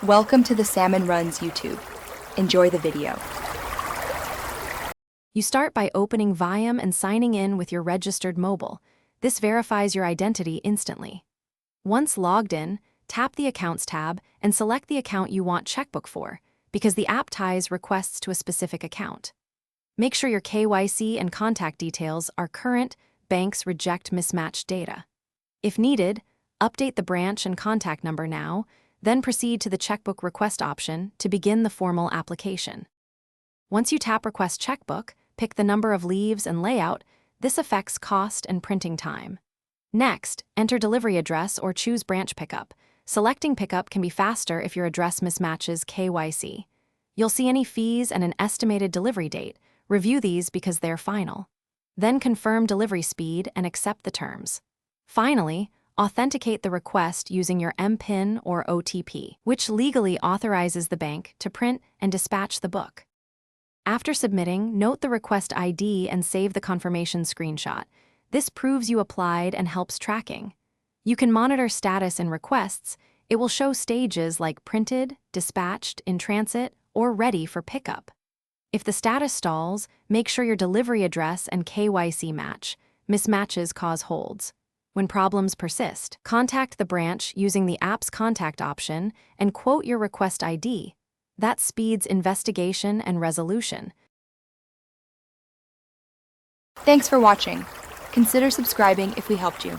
Welcome to the Salmon Runs YouTube. Enjoy the video. You start by opening Vyom and signing in with your registered mobile. This verifies your identity instantly. Once logged in, tap the Accounts tab and select the account you want checkbook for, because the app ties requests to a specific account. Make sure your KYC and contact details are current. Banks reject mismatched data. If needed, update the branch and contact number now, then proceed to the checkbook request option to begin the formal application. Once you tap Request Checkbook, pick the number of leaves and layout. This affects cost and printing time. Next, enter delivery address or choose branch pickup. Selecting pickup can be faster if your address mismatches KYC. You'll see any fees and an estimated delivery date. Review these because they're final. Then confirm delivery speed and accept the terms. Finally, authenticate the request using your MPIN or OTP, which legally authorizes the bank to print and dispatch the book. After submitting, note the request ID and save the confirmation screenshot. This proves you applied and helps tracking. You can monitor status in requests. It will show stages like printed, dispatched, in transit, or ready for pickup. If the status stalls, make sure your delivery address and KYC match. Mismatches cause holds. When problems persist, contact the branch using the app's contact option and quote your request ID. That speeds investigation and resolution. Thanks for watching. Consider subscribing if we helped you.